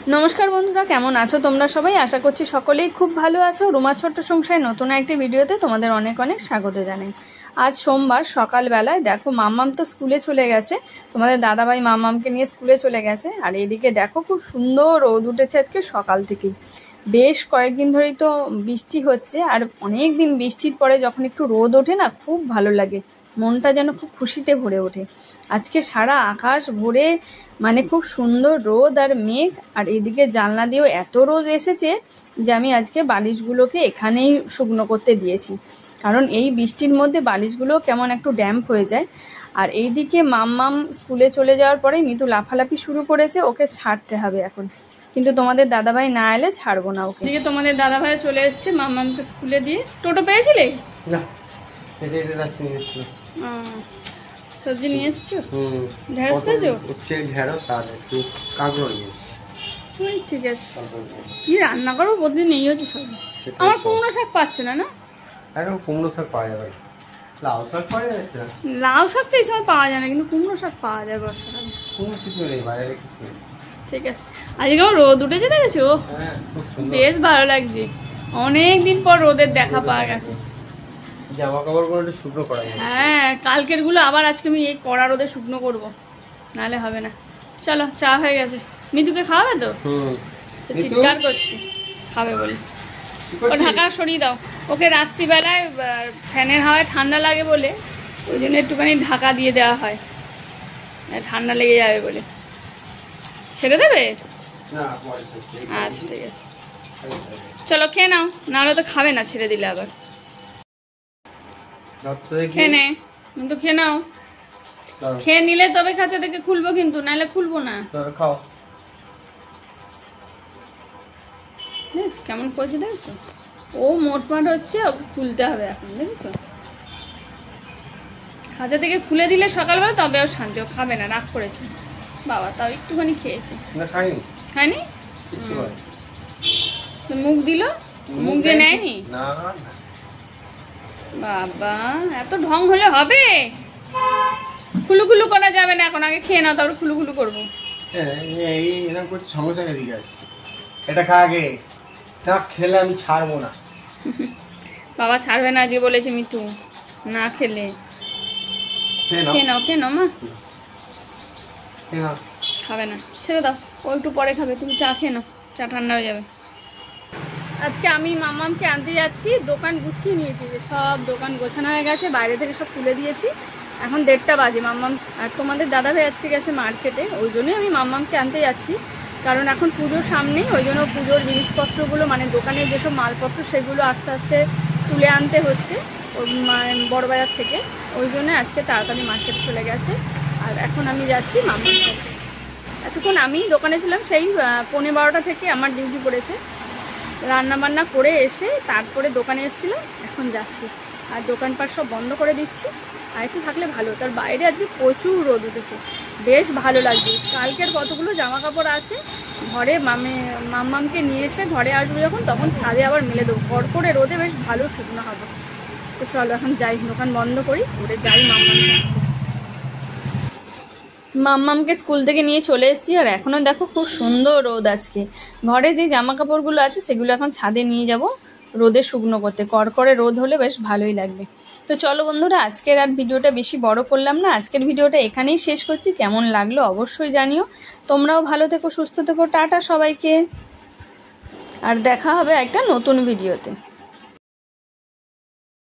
নমস্কার বন্ধুরা, কেমন আছো তোমরা সবাই? আশা করছি সকলেই খুব ভালো আছো। রুমার ছোট্ট সংসারে নতুন একটি ভিডিওতে তোমাদের অনেক অনেক স্বাগত জানাই। আজ সোমবার সকালবেলায় দেখো মাম্মাম তো স্কুলে চলে গেছে, তোমাদের দাদাভাই মাম্মামকে নিয়ে স্কুলে চলে গেছে। আর এদিকে দেখো খুব সুন্দর রোদ উঠেছে আজকে সকাল থেকেই। বেশ কয়েকদিন ধরেই তো বৃষ্টি হচ্ছে, আর অনেক দিন বৃষ্টির পরে যখন একটু রোদ ওঠে না, খুব ভালো লাগে, মনটা যেন খুব খুশিতে ভরে ওঠে। আজকে সারা আকাশ ভরে মানে খুব সুন্দর রোদ আর মেঘ। আর এদিকে জানলা দিয়েও এত রোদ এসেছে যে আমি আজকে বালিশগুলোকে এখানেই শুকনো করতে দিয়েছি, কারণ এই বৃষ্টির মধ্যে বালিশগুলো কেমন একটু ড্যাম্প হয়ে যায়। আর এইদিকে মাম্মাম স্কুলে চলে যাওয়ার পরে মিতু লাফালাফি শুরু করেছে, ওকে ছাড়তে হবে এখন, কিন্তু তোমাদের দাদাভাই না এলে ছাড়বো না ওকে। এদিকে তোমাদের দাদাভাই চলে এসছে মাম্মামকে স্কুলে দিয়ে। টোটো পেয়েছিলে? না, সবজি নিয়ে এসছো? ঢেঁড়স পেয়েছো? ঢেঁড়স আর একটু কাঁকরোল নিয়ে এসছি। ঠিক আছে, কি রান্না করবো প্রতিদিন এই হচ্ছে সব। আমার কুমড়ো শাক পাচ্ছ না? না, এখন কুমড়ো শাক পাওয়া যাবে, লাউ শাক পাওয়া যাচ্ছে না। লাউ শাক তো এই সময় পাওয়া যায় না, কিন্তু কুমড়ো শাক পাওয়া যায় বর্ষাকালে। কোনো কিছু নেই বাজারে, কিছু নেই। ঠিক আছে, আজকে রোদ উঠেছে দেখেছো? বেশ ভালো লাগছে, অনেক দিন পর রোদের দেখা পাওয়া গেছে। জামা কাপড়গুলো একটু শুকনো করা যায়। হ্যাঁ, কালকের গুলো আবার আজকে আমি এই কড়া রোদে শুকনো করবো, নাহলে হবে না। চলো, চা হয়ে গেছে। মিতুকে খাওয়াবে তো? সে চিৎকার করছি খাবে বলে। ও ঢাকা সরিয়ে দাও, ওকে রাত্রিবেলায় ফ্যানের হাওয়ায় ঠান্ডা লাগে বলে ওই জন্য একটুখানি ঢাকা দিয়ে দেওয়া হয়, ঠান্ডা লেগে যাবে বলে। ছেড়ে দেবে? আচ্ছা ঠিক আছে, চলো খেয়ে নাও, নাহলে তো খাবে না ছেড়ে দিলে আবার। খেয়ে নে, কিন্তু খেয়ে নাও, খেয়ে নিলে তবে খাঁচা থেকে খুলবো, কিন্তু নাহলে খুলবো না। খাও। কেমন করছে দেখছো? ও মোটমাট হচ্ছে, ওকে খুলতে হবে এখন, দেখেছো? খাঁচা থেকে খুলে দিলে সকালবেলা তবে ও শান্তি, ও খাবে না, রাগ করেছে বাবা, তাও একটুখানি খেয়েছে। খায়নি? মুখ দিল, মুখ দিয়ে নেয়নি? বাবা, এত ঢং হলে হবে? খুলু করা যাবে না এখন, আগে খেয়ে নাও, তারপর খুলু করবো। সমস্যা এদিকে আসছে, এটা খা আগে, তা খেলে আমি ছাড়বো না। বাবা ছাড়বে না, আজকে বলেছে মিতু, না খেলে। খেয়ে নাও মা। খাবে না, ছেড়ে দাও, ও একটু পরে খাবে, তুমি চা খেয়ে নাও, চা ঠান্ডা হয়ে যাবে। আজকে আমি মাম্মামকে আনতে যাচ্ছি, দোকান গুছিয়ে নিয়েছি, যে সব দোকান গোছানো হয়ে গেছে, বাইরে থেকে সব তুলে দিয়েছি। এখন 1:30 বাজে। মাম্মাম আর তোমাদের দাদাভাই আজকে গেছে মার্কেটে, ওই জন্যই আমি মাম্মামকে আনতে যাচ্ছি, কারণ এখন পুজোর সামনেই, ওই জন্য পুজোর জিনিসপত্রগুলো মানে দোকানের যেসব মালপত্র সেগুলো আস্তে আস্তে তুলে আনতে হচ্ছে বড় বাজার থেকে, ওই জন্য আজকে তাড়াতাড়ি মার্কেট চলে গেছে। আর এখন আমি যাচ্ছি মাম্মার সাথে। এতক্ষণ আমি দোকানে ছিলাম, সেই 11:15 থেকে আমার ডিউটি পড়েছে, রান্নাবান্না করে এসে তারপরে দোকানে এসেছিলাম, এখন যাচ্ছি। আর দোকানপাট সব বন্ধ করে দিচ্ছি, আর একটু থাকলে ভালো। তার বাইরে আজকে প্রচুর রোদ উঠেছে, বেশ ভালো লাগছে। কালকের কতগুলো জামা কাপড় আছে ঘরে, মাম্মামকে নিয়ে এসে ঘরে আসবো যখন, তখন ছাদে আবার মেলে দেবো, কড়কড়ে রোদে বেশ ভালো শুকনো হবে। তো চলো এখন যাই, দোকান বন্ধ করি, ঘুরে যাই মাম্মামকে স্কুল থেকে নিয়ে চলে এসেছি। আর এখনও দেখো খুব সুন্দর রোদ আজকে। ঘরে যে জামা কাপড়গুলো আছে সেগুলো এখন ছাদে নিয়ে যাব রোদে শুকনো করতে, কড়কড়ে রোদ হলে বেশ ভালোই লাগবে। তো চলো বন্ধুরা, আজকের আর ভিডিওটা বেশি বড় করলাম না, আজকের ভিডিওটা এখানেই শেষ করছি। কেমন লাগলো অবশ্যই জানিও। তোমরাও ভালো থেকো, সুস্থ থেকো, টাটা সবাইকে, আর দেখা হবে একটা নতুন ভিডিওতে।